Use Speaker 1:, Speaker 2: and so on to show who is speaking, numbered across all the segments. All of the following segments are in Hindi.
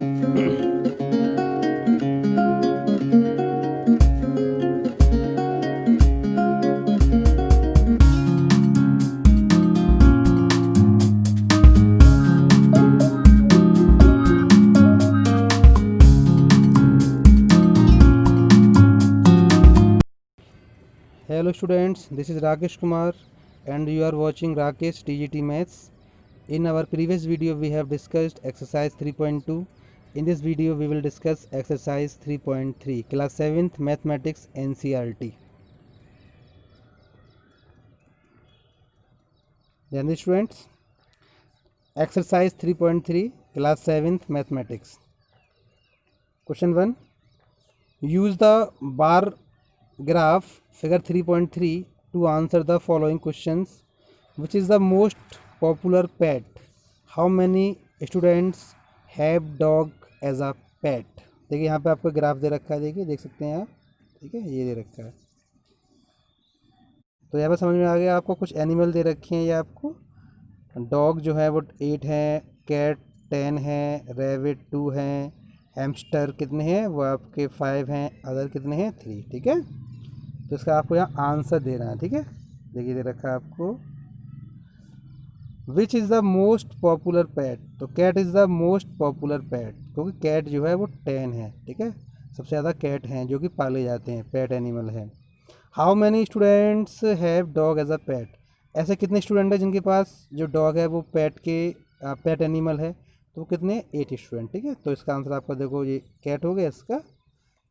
Speaker 1: Hello students, this is Rakesh Kumar and you are watching Rakesh TGT Maths. In our previous video we have discussed exercise 3.2. In this video we will discuss exercise 3.3 class 7th mathematics NCERT. Then students, exercise 3.3 class 7th mathematics. Question 1. Use the bar graph figure 3.3 to answer the following questions. Which is the most popular pet? How many students have dog as a pet? देखिए यहाँ पे आपको ग्राफ दे रखा है, देखिए देख सकते हैं आप, ठीक है, ये दे रखा है। तो यहाँ पे समझ में आ गया आपको, कुछ एनिमल दे रखे हैं। ये आपको डॉग जो है वो 8 है, कैट 10 है, रैबिट 2 हैं, हैमस्टर कितने हैं वो आपके 5 हैं, अदर कितने हैं 3, ठीक है। तो इसका आपको यहाँ आंसर देना है, ठीक है। देखिए दे रखा है आपको which is the most popular pet, तो cat is the most popular pet, क्योंकि कैट जो है वो 10 है, ठीक है। सबसे ज़्यादा कैट हैं जो कि पाले जाते हैं, पेट एनिमल है। How many students have dog as a pet, ऐसे कितने स्टूडेंट हैं जिनके पास जो डॉग है वो पेट एनिमल है, तो कितने 8 स्टूडेंट, ठीक है। तो इसका आंसर आपका देखो ये कैट हो गया, इसका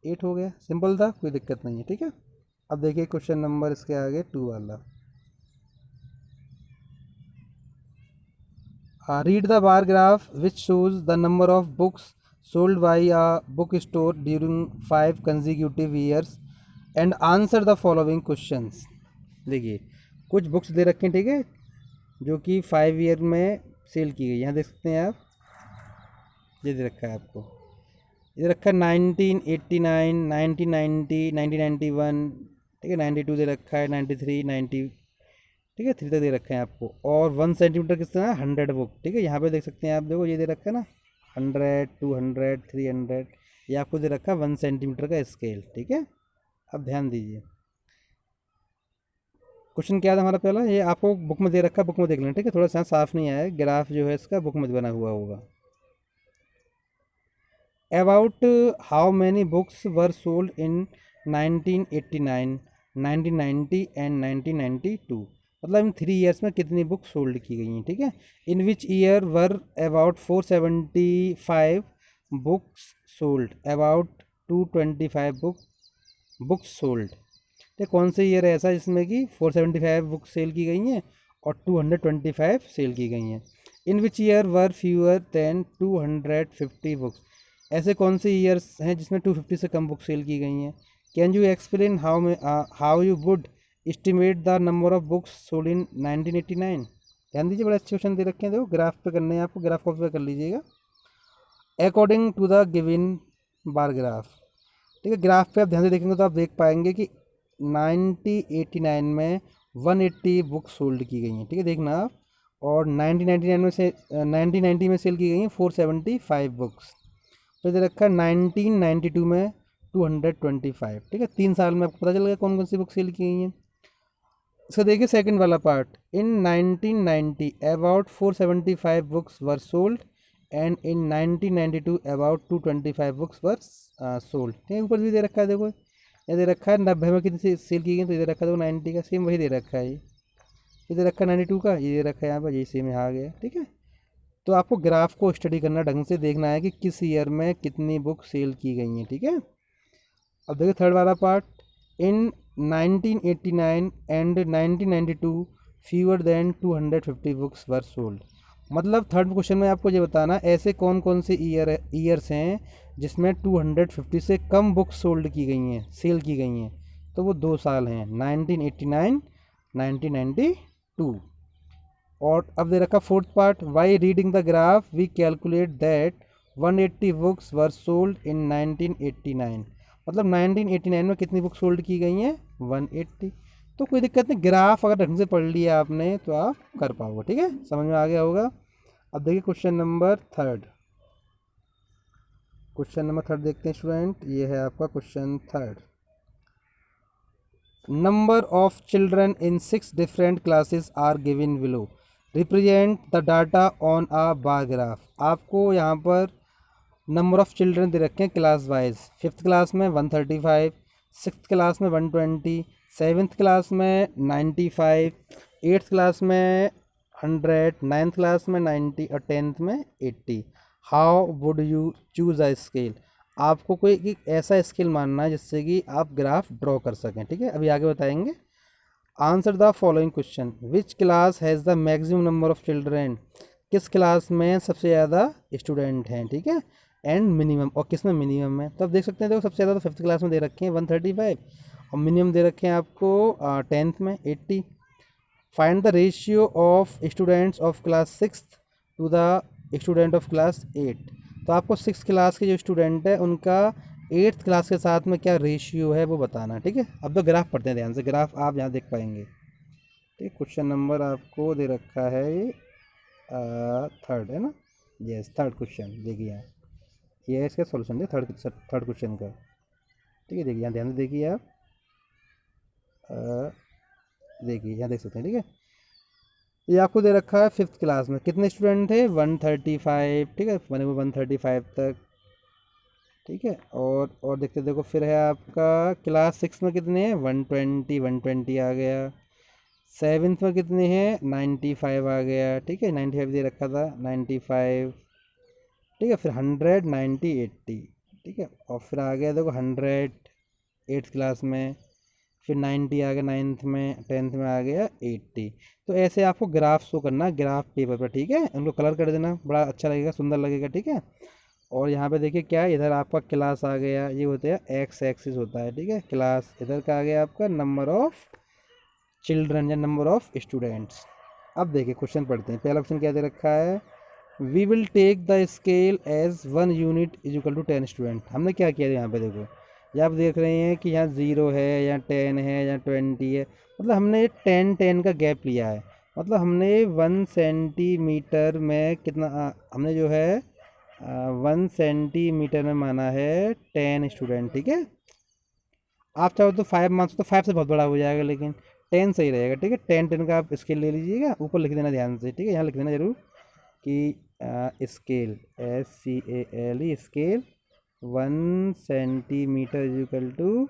Speaker 1: 8 हो गया, सिंपल था, कोई दिक्कत नहीं है, ठीक है। अब देखिए क्वेश्चन नंबर इसके आगे 2 वाला। Read the bar graph which shows the number of books sold by a book store during 5 consecutive years and answer the following questions. देखिए कुछ बुक्स दे रखे हैं, ठीक है, जो कि 5 ईयर में सेल की गई। यहाँ देख सकते हैं आप, ये दे रखा है आपको, ये रखा है 1989, 1990, 1991, ठीक है, 92 दे रखा है, 93, 90, ठीक है, 3 तक दे रखे हैं आपको। और 1 सेंटीमीटर कितना है 100 बुक, ठीक है। यहाँ पे देख सकते हैं आप, देखो ये दे रखा है ना 100, 200, 300, ये आपको दे रखा है 1 सेंटीमीटर का स्केल, ठीक है। अब ध्यान दीजिए क्वेश्चन क्या था हमारा पहला, ये आपको बुक में दे रखा है, बुक में देख लेना, ठीक है। थोड़ा सा साफ नहीं आया, ग्राफ जो है इसका बुक में बना हुआ होगा। About how many books were sold in 1989, 1990 and 1992, मतलब इन 3 ईयर्स में कितनी बुक सोल्ड की गई हैं, ठीक है। In which year were about 475 books sold, about 225 books sold, ठीक, कौन से ईयर है ऐसा जिसमें कि 475 बुक्स सेल की गई हैं और 225 सेल की गई हैं। In which year were fewer than 250 books, ऐसे कौन से ईयर्स हैं जिसमें 250 से कम बुक सेल की गई हैं। Can you explain how you would estimate the number of books sold in 1989। ध्यान दीजिए, बड़े अच्छे क्वेश्चन दे रखे हैं, देखो ग्राफ पे करने हैं आपको, ग्राफ कॉपी पे कर लीजिएगा। According to the given bar graph, ठीक है। ग्राफ पे आप ध्यान से देखेंगे तो आप देख पाएंगे कि 1989 में 180 बुक सोल्ड की गई हैं, ठीक है, देखना आप। और 1990 में सेल की गई हैं 475 बुक्स। तो दे रखा है 1992 में 225, ठीक है। 3 साल में आपको पता चल गया कौन कौन सी बुक सेल की गई हैं। इसका देखिए सेकंड वाला part, in 1990 about 475 books were sold and in 1992 about 225 books were sold, ठीक है। ऊपर भी दे रखा है, देखो ये दे रखा है 90 में कितनी सेल की गई, तो ये दे रखा है देखो 90 का, सेम वही दे रखा है, ये दे रखा है 92 का, ये दे रखा है यहाँ पर, ये सेम यहाँ आ गया, ठीक है। तो आपको ग्राफ को स्टडी करना, ढंग से देखना है कि किस ईयर में कितनी बुक सेल की गई हैं, ठीक है। अब देखिए थर्ड वाला part, in 1989 and 1992 fewer than 250 books were sold, मतलब थर्ड क्वेश्चन में आपको ये बताना ऐसे कौन कौन से ईयर्स हैं जिसमें 250 से कम बुक्स सोल्ड की गई हैं, सेल की गई हैं। तो वो 2 साल हैं, 1989, 1992। और अब दे रखा fourth part, by reading the graph we calculate that 180 books were sold in 1989, मतलब 1989 में कितनी बुक सोल्ड की गई हैं 180। तो कोई दिक्कत नहीं, ग्राफ अगर ढंग से पढ़ लिया आपने तो आप कर पाओगे, ठीक है, समझ में आ गया होगा। अब देखिए question number 3, question number third देखते हैं स्टूडेंट, ये है आपका question third. Number of children in 6 different classes are given below, represent the data on a bar graph. आपको यहाँ पर नंबर ऑफ चिल्ड्रन दे रखे हैं क्लास वाइज। फिफ्थ क्लास में 135, सिक्स क्लास में 120, सेवन्थ क्लास में 95, एट्थ क्लास में 100, नाइन्थ क्लास में 90 और टेंथ में 80। How would you choose a scale. आपको कोई एक ऐसा स्केल मानना है जिससे कि आप ग्राफ ड्रॉ कर सकें, ठीक है। अभी आगे बताएंगे। Answer the following question, which class has the maximum number of children. किस क्लास में सबसे ज़्यादा स्टूडेंट हैं, ठीक है। एंड मिनिमम, और किस में मिनिमम है। तो आप देख सकते हैं, देखो सबसे ज़्यादा तो फिफ्थ क्लास में दे रखे हैं 135, और मिनिमम दे रखे हैं आपको टेंथ में 80। Find the ratio of students of class six to the student of class 8। तो आपको सिक्स क्लास के जो स्टूडेंट है उनका एट्थ क्लास के साथ में क्या रेशियो है वो बताना, ठीक है। अब तो ग्राफ पढ़ते हैं ध्यान से, ग्राफ आप यहाँ देख पाएंगे, ठीक। क्वेश्चन नंबर आपको दे रखा है ये थर्ड है ना, यस थर्ड क्वेश्चन देखिए यहाँ, ये है इसका सॉल्यूशन है थर्ड क्वेश्चन का, ठीक है। देखिए यहाँ ध्यान से देखिए आप, देखिए यहाँ देख सकते हैं, ठीक है। ये आपको दे रखा है फिफ्थ क्लास में कितने स्टूडेंट थे 135, ठीक है, 135 तक, ठीक है। और देखते देखो फिर है आपका क्लास सिक्स में कितने हैं 120 आ गया। सेवन्थ में कितने हैं 95 आ गया, ठीक है, 95 दे रखा था 95, ठीक है। फिर 100, 90, 80, ठीक है। और फिर आ गया देखो 100 एट्थ क्लास में, फिर 90 आ गया नाइन्थ में, टेंथ में आ गया 80। तो ऐसे आपको ग्राफ शो करना ग्राफ पेपर पर, ठीक है। उनको कलर कर देना, बड़ा अच्छा लगेगा, सुंदर लगेगा, ठीक है। और यहाँ पे देखिए क्या है, इधर आपका क्लास आ गया, ये होता है एक्स एक्सिस होता है, ठीक है। क्लास इधर का आ गया आपका नंबर ऑफ चिल्ड्रन या नंबर ऑफ स्टूडेंट्स। अब देखिए क्वेश्चन पढ़ते हैं। पहला क्वेश्चन क्या दे रखा है, we will take the scale as 1 unit is equal to 10 student. हमने क्या किया यहाँ पे देखो, ये आप देख रहे हैं कि यहाँ 0 है, यहाँ 10 है, यहाँ 20 है, मतलब हमने 10 का गैप लिया है। मतलब हमने 1 सेंटीमीटर में कितना हमने जो है 1 सेंटीमीटर में माना है 10 स्टूडेंट, ठीक है। आप चाहो तो 5 मान सकते, तो 5 से बहुत बड़ा हो जाएगा, लेकिन 10 सही रहेगा, ठीक है। 10 का आप स्केल ले लीजिएगा, ऊपर लिख देना ध्यान से, ठीक है। यहाँ लिख देना जरूर कि scale SCALE scale 1 centimetre is equal to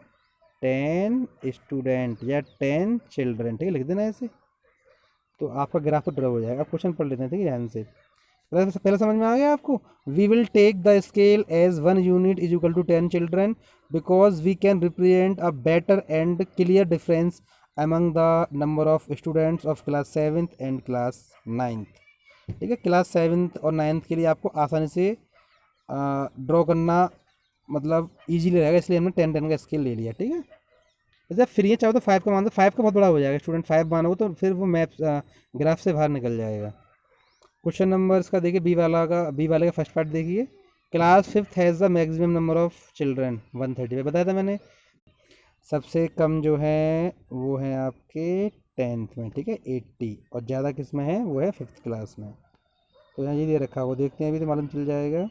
Speaker 1: 10 student या 10 चिल्ड्रन, ठीक है, लिख देना ऐसे। तो आपका ग्राफ तो ड्रॉ हो जाएगा। आप क्वेश्चन पढ़ लेते हैं, ठीक है, ध्यान से। पहले समझ में आ गया आपको, we will take the scale as 1 unit is equal to 10 children because we can represent a better and clear difference among the number of students of class 7th and class 9th, ठीक है। क्लास 7th और 9th के लिए आपको आसानी से ड्रॉ करना मतलब इजीली रहेगा, इसलिए हमने 10 का स्केल ले लिया, ठीक है। जैसे फ्री है, चाहो तो 5 का मान दो, 5 का बहुत बड़ा हो जाएगा स्टूडेंट, 5 मानोगे तो फिर वो मैप ग्राफ से बाहर निकल जाएगा। क्वेश्चन नंबर इसका देखिए बी वाले का फर्स्ट पार्ट देखिए, class fifth has the maximum number of children 130 बताया था मैंने। सबसे कम जो है वो है आपके 10th में, ठीक है 80, और ज़्यादा किस में है वो है फिफ्थ क्लास में। तो यहाँ ये दे रखा वो देखते हैं, अभी तो मालूम चल जाएगा।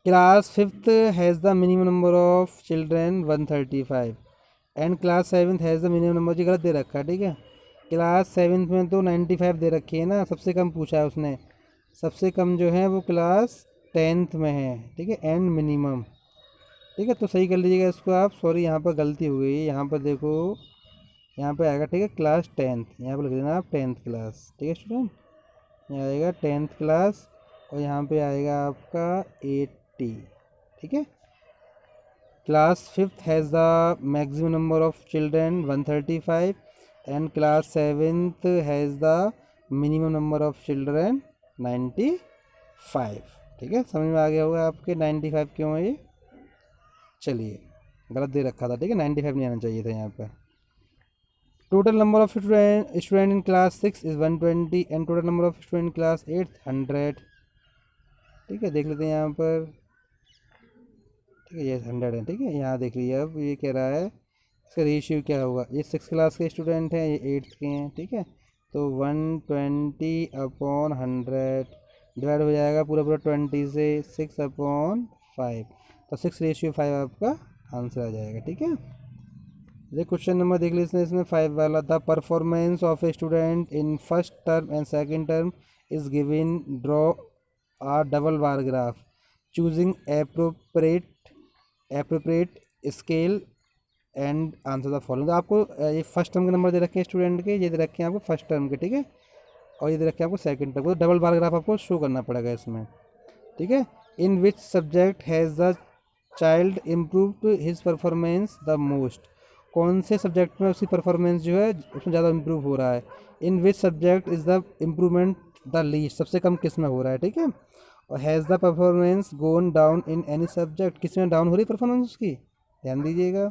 Speaker 1: Class fifth has the minimum number of children 135 and class seventh has the minimum number, जी गलत दे रखा है, ठीक है। क्लास सेवन्थ में तो 95 दे रखी है ना, सबसे कम पूछा है उसने। सबसे कम जो है वो क्लास 10th में है, ठीक है, एंड मिनिमम, ठीक है। तो सही कर लीजिएगा इसको आप, सॉरी यहाँ पर गलती हो गई, यहाँ पर देखो यहाँ पे आएगा, ठीक है, क्लास 10th, यहाँ पर लिख देना आप 10th क्लास, ठीक है स्टूडेंट। यहाँ आएगा 10th क्लास और यहाँ पे आएगा आपका 80, ठीक है। Class fifth has the maximum number of children 135 and class seventh has the minimum number of children 95, ठीक है। समझ में आ गया होगा आपके 95 क्यों है ये। चलिए गलत दे रखा था, ठीक है, 95 नहीं आना चाहिए था यहाँ पर। Total number of student in class 6 is 120 and total number of student in class 8 100, ठीक है। देख लेते हैं यहाँ पर, ठीक है, ये 100 है, ठीक है। यहाँ देख लीजिए अब ये कह रहा है इसका रेशियो क्या होगा, ये 6 क्लास के स्टूडेंट हैं, ये 8th के हैं, ठीक है। तो 120/100 डिवाइड हो जाएगा पूरा पूरा 20 से 6/5, तो 6:5 आपका आंसर आ जाएगा। ठीक है, ये क्वेश्चन नंबर देख लीजिए इसमें 5 वाला, the performance of a student in first term and second term is given, draw a double bar graph choosing appropriate scale and answer the following. तो आपको ये फर्स्ट टर्म के नंबर दे रखे हैं स्टूडेंट के, ये दे रखे हैं आपको फर्स्ट टर्म के, ठीक है, और ये दे रखे हैं आपको सेकंड टर्म, तो डबल बार ग्राफ आपको शो करना पड़ेगा इसमें। ठीक है, in which subject has the child improved his performance the most, कौन से सब्जेक्ट में उसकी परफॉर्मेंस जो है उसमें ज़्यादा इम्प्रूव हो रहा है। In which subject is the improvement the least, सबसे कम किस में हो रहा है। ठीक है, और has the performance gone down in any subject, किस में डाउन हो रही है परफॉर्मेंस उसकी, ध्यान दीजिएगा।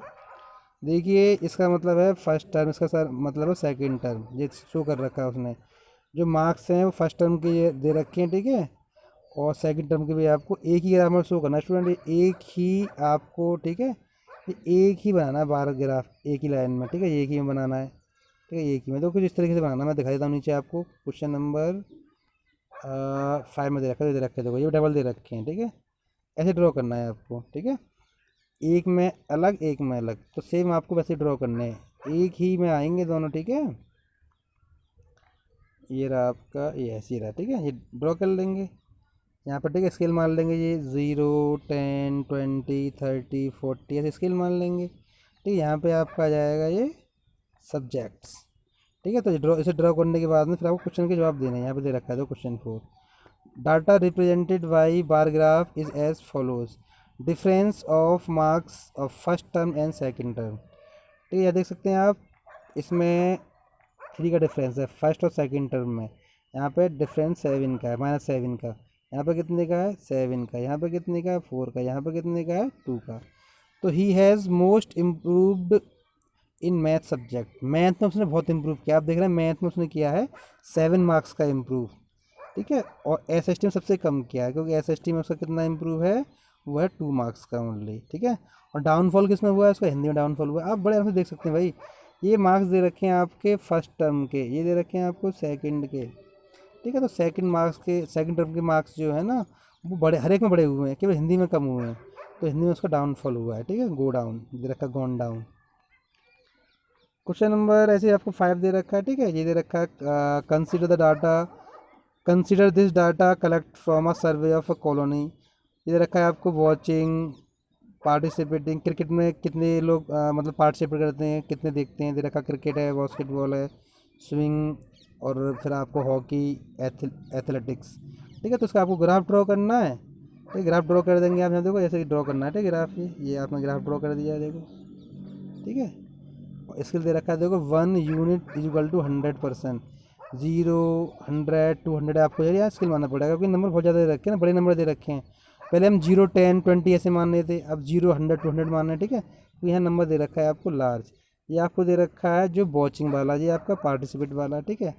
Speaker 1: देखिए इसका मतलब है फर्स्ट टर्म, इसका सर मतलब है सेकंड टर्म, ये शो कर रखा है उसने। जो मार्क्स हैं वो फर्स्ट टर्म के ये दे रखे हैं, ठीक है, और सेकंड टर्म के भी आपको एक ही ग्राफ में शो करना है स्टूडेंट, एक ही आपको, ठीक है, ये एक ही बनाना है बार ग्राफ, एक ही लाइन में, ठीक है, एक ही में बनाना है, ठीक है, एक ही में। तो कुछ इस तरीके से बनाना, मैं दिखा देता हूँ नीचे आपको। क्वेश्चन नंबर 5 में दे रखे देखो, ये डबल दे रखे हैं, ठीक है, ऐसे ड्रॉ करना है आपको। ठीक है, एक में अलग एक में अलग, तो सेम आपको वैसे ड्रॉ करने हैं, एक ही में आएंगे दोनों। ठीक है, ये रहा आपका, ये ऐसे ही रहा, ठीक है, ये ड्रॉ कर लेंगे यहाँ पर। ठीक है, स्केल मान लेंगे, ये 0, 10, 20, 30, 40 ऐसे स्केल मान लेंगे। ठीक है, यहाँ पे आपका आ जाएगा ये सब्जेक्ट्स। ठीक है, तो इसे ड्रॉ करने के बाद में फिर आपको क्वेश्चन के जवाब देने हैं। यहाँ पे दे रखा है, तो question 4, data represented by bar graph is as follows, difference of marks of first term and second term. ठीक है, देख सकते हैं आप, इसमें 3 का डिफरेंस है फर्स्ट और सेकंड टर्म में। यहाँ पे डिफरेंस 7 का है, -7 का। यहाँ पे कितने का है, 7 का। यहाँ पे कितने का है, 4 का। यहाँ पे कितने का है, 2 का। तो he has most improved in math subject, math में उसने बहुत इम्प्रूव किया। आप देख रहे हैं मैथ में उसने किया है 7 मार्क्स का इम्प्रूव। ठीक है, और एस एस टी में सबसे कम किया है, क्योंकि एस एस टी में उसका कितना इम्प्रूव है, वो है 2 मार्क्स का ओनली। ठीक है, और डाउनफॉल किस में हुआ है, उसका हिंदी में डाउनफॉल हुआ है। आप बड़े आराम से देख सकते हैं भाई, ये मार्क्स दे रखे हैं आपके फर्स्ट टर्म के, ये दे रखे हैं आपको सेकंड के। ठीक है, तो सेकंड टर्म के मार्क्स जो है ना, वो बड़े हर एक में बड़े हुए हैं, केवल हिंदी में कम हुए हैं, तो हिंदी में उसका डाउनफॉल हुआ है। ठीक है, गो डाउन दे रखा, गॉन डाउन। क्वेश्चन नंबर ऐसे आपको 5 दे रखा है। ठीक है, ये दे रखा है, consider the data, consider this data collect from a survey of a colony. ये दे रखा है आपको वॉचिंग, पार्टिसिपेटिंग, क्रिकेट में कितने लोग मतलब पार्टिसिपेट करते हैं, कितने देखते हैं, दे रखा क्रिकेट है, बास्केटबॉल है, स्विंग, और फिर आपको हॉकी, एथलेटिक्स। ठीक है, तो उसका आपको ग्राफ ड्रॉ करना है। ठीक, ग्राफ ड्रॉ कर देंगे आप यहाँ देखो, ऐसे ही ड्रॉ करना है। ठीक, ग्राफ ये आपने ग्राफ ड्रॉ कर दिया है देखो। ठीक है, और स्केल दे रखा है देखो, 1 यूनिट इज इक्वल टू 100%, 0, 100, 200 आपको यहाँ स्केल मानना पड़ेगा, क्योंकि नंबर बहुत ज़्यादा दे रखे हैं ना, बड़े नंबर दे रखे हैं। पहले हम 0, 10, 20 ऐसे मान रहे थे, अब 0, 100, 200 मान रहे हैं। ठीक है, तो यहाँ नंबर दे रखा है आपको लार्ज, ये आपको दे रखा है जो वॉचिंग वाला, ये आपका पार्टिसिपेट वाला। ठीक है,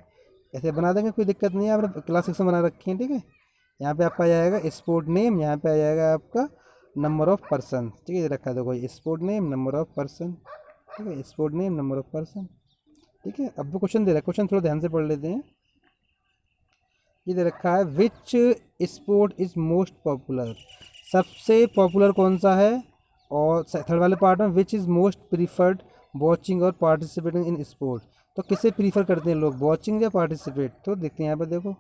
Speaker 1: ऐसे बना देंगे, कोई दिक्कत नहीं है, आपने क्लास 6 में बना रखी है। ठीक है, यहाँ पे आपका आ जाएगा स्पोर्ट नेम, यहाँ पे आ जाएगा आपका नंबर ऑफ पर्सन। ठीक है, ये रखा है देखो, sport name, number of person. ठीक है, sport name, number of person. ठीक है, अब वो क्वेश्चन दे रहा है, क्वेश्चन थोड़ा ध्यान से पढ़ लेते हैं। ये दे रखा है, which sport is most popular, सबसे पॉपुलर कौन सा है, और थर्ड वाले पार्ट में which is most preferred watching और पार्टिसिपेटिंग इन स्पोर्ट, तो किसे प्रीफर करते हैं लोग, वॉचिंग या पार्टिसिपेट। तो देखते हैं यहाँ पर देखो,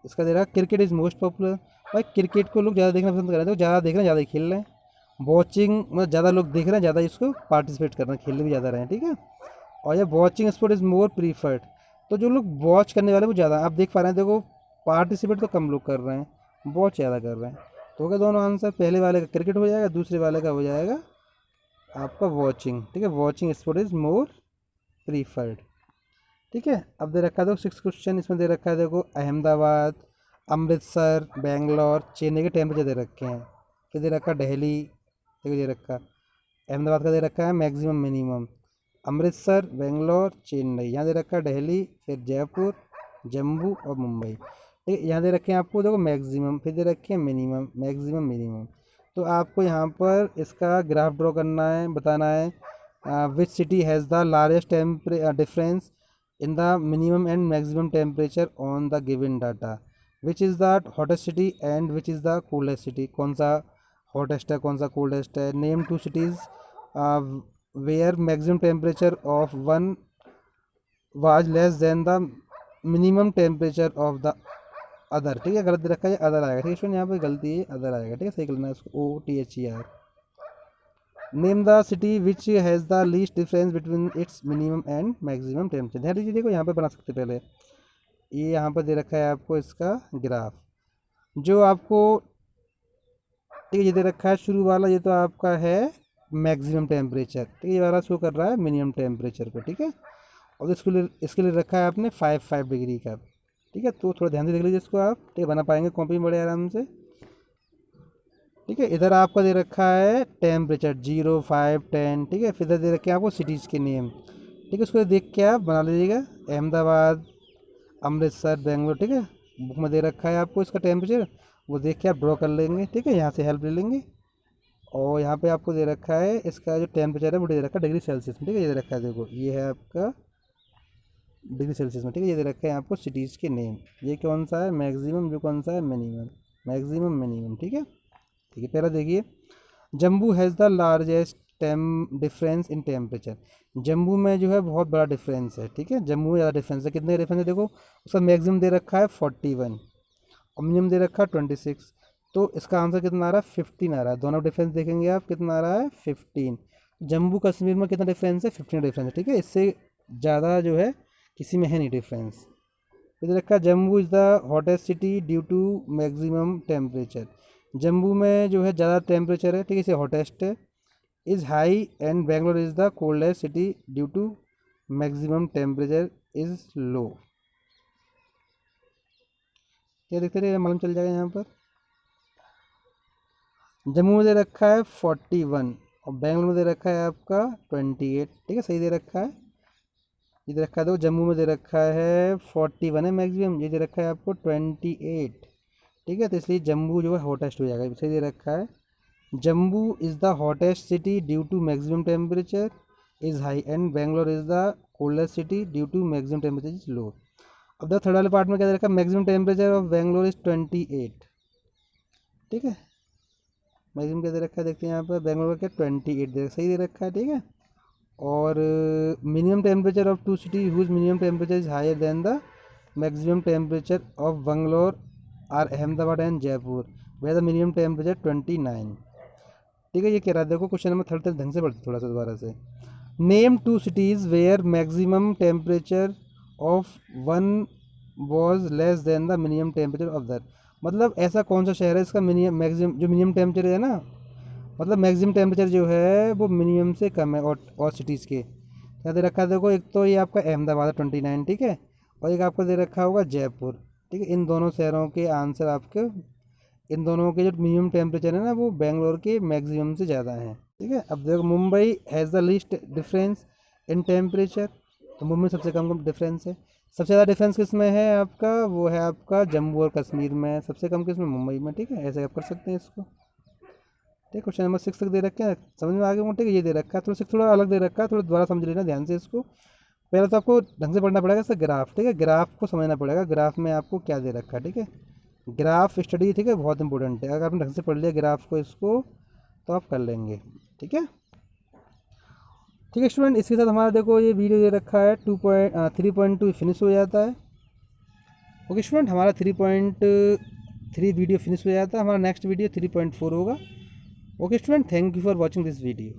Speaker 1: इसका दे रहा है क्रिकेट इज़ मोस्ट पॉपुलर। भाई क्रिकेट को लोग ज़्यादा देखना पसंद कर रहे हैं, तो ज़्यादा देख रहे हैं, ज़्यादा खेल रहे हैं। वॉचिंग मतलब ज़्यादा लोग देख रहे हैं, ज़्यादा इसको पार्टिसिपेट कर रहे हैं, खेलने भी ज़्यादा रहे हैं। ठीक है, और ये watching sport is more preferred, तो जो लोग वॉच करने वाले वो ज़्यादा, आप देख पा रहे हैं देखो, पार्टिसिपेट तो कम लोग कर रहे हैं, वॉच ज़्यादा कर रहे हैं। तो क्या दोनों आंसर, पहले वाले का क्रिकेट हो जाएगा, दूसरे वाले का हो जाएगा आपका वॉचिंग। ठीक है, watching sport is more preferred. ठीक है, अब दे रखा है देखो 6 क्वेश्चन, इसमें दे रखा है देखो, अहमदाबाद, अमृतसर, बेंगलोर, चेन्नई के टेम्परेचर दे रखे हैं। फिर दे रखा दिल्ली, देखो दे रखा अहमदाबाद का दे रखा है मैक्सिमम मिनिमम, अमृतसर, बेंगलोर, चेन्नई, यहाँ दे रखा है दिल्ली, फिर जयपुर, जम्मू और मुंबई। ठीक है, यहाँ दे रखे हैं आपको देखो मैक्सिमम, फिर दे रखे हैं मिनिमम, मैक्सिमम, मिनिमम। तो आपको यहाँ पर इसका ग्राफ ड्रॉ करना है, बताना है which city has the largest difference in the minimum and maximum temperature on the given data. Which is the hottest city and which is the coldest city, कौन सा हॉटेस्ट है कौन सा कोल्डेस्ट है। Name two cities where maximum temperature of one was less than the minimum temperature of the other. ठीक है, गलत दे रखा है, अदर आएगा। ठीक है स्टूडेंट, यहाँ पे गलती है, अदर आएगा। ठीक है, सही करना है इसको, OTHER। Name the city which has the least difference between its minimum and maximum temperature. ध्यान दीजिए, देखो यहाँ पे बना सकते पहले, ये यहाँ पर दे रखा है आपको इसका ग्राफ जो आपको, ठीक है, ये दे रखा है शुरू वाला, ये तो आपका है मैक्सिमम टेम्परेचर। ठीक है, ये वाला शो कर रहा है मिनिमम टेम्परेचर को। ठीक है, और इसके लिए रखा है आपने 5 डिग्री का। ठीक है, तो थोड़ा ध्यान से देख लीजिए इसको आप। ठीक है, बना पाएंगे कॉपी में बड़े आराम से। ठीक है, इधर आपका दे रखा है टेम्परेचर 0, 5, 10। ठीक है, फिर इधर दे रखे हैं आपको सिटीज़ के नेम। ठीक है, उसको देख के आप बना लीजिएगा, अहमदाबाद, अमृतसर, बेंगलोर। ठीक है, बुक में दे रखा है आपको इसका टेम्परेचर, वो देख के आप ड्रॉ कर लेंगे। ठीक है, यहाँ से हेल्प ले लेंगे। और यहाँ पे आपको दे रखा है इसका जो टेम्परेचर है वो दे रखा है डिग्री सेल्सियस में। ठीक है, ये दे रखा है, देखो ये है आपका डिग्री सेल्सियस में। ठीक है, ये दे रखा है आपको सिटीज़ के नेम। ये कौन सा है मैक्सिमम, जो कौन सा है मिनिमम, मैक्सिमम मिनिमम। ठीक है, ठीक है, पहला देखिए, Jammu has the largest difference in temperature. Jammu में जो है बहुत बड़ा डिफरेंस है। ठीक है, जम्मू में ज़्यादा डिफरेंस है। कितने डिफरेंस है देखो, उसका मैक्सिमम दे रखा है 41 और मिनिमम दे रखा है 26। तो इसका आंसर कितना आ रहा है, 15 आ रहा है। दोनों डिफरेंस देखेंगे आप, कितना आ रहा है 15। जम्मू कश्मीर में कितना डिफरेंस है, 15 डिफरेंस है। ठीक है, इससे ज़्यादा जो है किसी में है नहीं डिफरेंस। इधर रखा Jammu is the hottest city due to maximum temperature. Jammu में जो है ज़्यादा टेम्परेचर है। ठीक है, इसे हॉटेस्ट है। Is high and Bangalore is the coldest city due to maximum temperature is low. क्या देखते रहिए, मालूम चल जाएगा यहाँ पर। जम्मू में दे रखा है 41 और बेंगलोर में दे रखा है आपका 28। ठीक है, सही दे रखा है। ये दे रखा है, तो जम्मू में दे रखा है 41 है मैक्सिमम, ये दे रखा है आपको 28। ठीक है, तो इसलिए जम्मू जो है हॉटेस्ट हो जाएगा, सही दे रखा है। Jammu is the hottest city due to maximum temperature is high and Bangalore is the coldest city due to maximum temperature is low. अब द थर्ड वाले पार्ट में क्या दे रखा है, maximum temperature of Bangalore is 28। ठीक है, मैक्सिमम क्या दे रखा है, देखते हैं यहाँ पर बेंगलोर का 28 दे रखा, सही दे रखा है। ठीक है, और minimum temperature of two city whose minimum temperature is higher than the maximum temperature of Bangalore are Ahmedabad and Jaipur where the minimum temperature 29। ठीक है, ये कह रहा है, देखो क्वेश्चन नंबर थर्ड तक ढंग से पढ़ते थोड़ा सा दोबारा से। Name two cities where maximum temperature of one was less than the minimum temperature of that. मतलब ऐसा कौन सा शहर है इसका मिनिमम मैक्सिमम जो मिनिमम टेम्परेचर है ना, मतलब मैक्सिमम टेम्परेचर जो है वो मिनिमम से कम है। और सिटीज़ के क्या दे रखा है, देखो एक तो ये आपका अहमदाबाद है 29। ठीक है, और एक आपको दे रखा होगा जयपुर। ठीक है, इन दोनों शहरों के आंसर आपके, इन दोनों के जो मिनिमम टेम्परेचर है ना वो बेंगलोर के मैक्सिमम से ज़्यादा है। ठीक है, अब देखो Mumbai has the least difference in temperature, तो मुंबई सबसे कम डिफरेंस है। सबसे ज़्यादा डिफरेंस किस में है आपका, वो है आपका जम्मू और कश्मीर में, सबसे कम किस में, मुंबई में। ठीक है, ऐसे आप कर सकते हैं इसको। ठीक है, क्वेश्चन नंबर 6 तक दे रखे हैं, समझ में आ गया। ठीक है, ये दे रखा है, थोड़ा 6 थोड़ा अलग दे रखा है, थोड़ा दोबारा समझ लेना ध्यान से इसको। पहले तो आपको ढंग से पढ़ना पड़ेगा इसका ग्राफ। ठीक है, ग्राफ को समझना पड़ेगा, ग्राफ में आपको क्या दे रखा है। ठीक है, ग्राफ स्टडी, ठीक है, बहुत इंपॉर्टेंट है। अगर आपने ढंग से पढ़ लिया ग्राफ को इसको तो आप कर लेंगे। ठीक है, ठीक है स्टूडेंट, इसके साथ हमारा देखो ये वीडियो दे रखा है 3.2 फिनिश हो जाता है। ओके स्टूडेंट, हमारा 3.3 वीडियो फिनिश हो जाता है। हमारा नेक्स्ट वीडियो 3.4 होगा। Okay student, thank you for watching this video.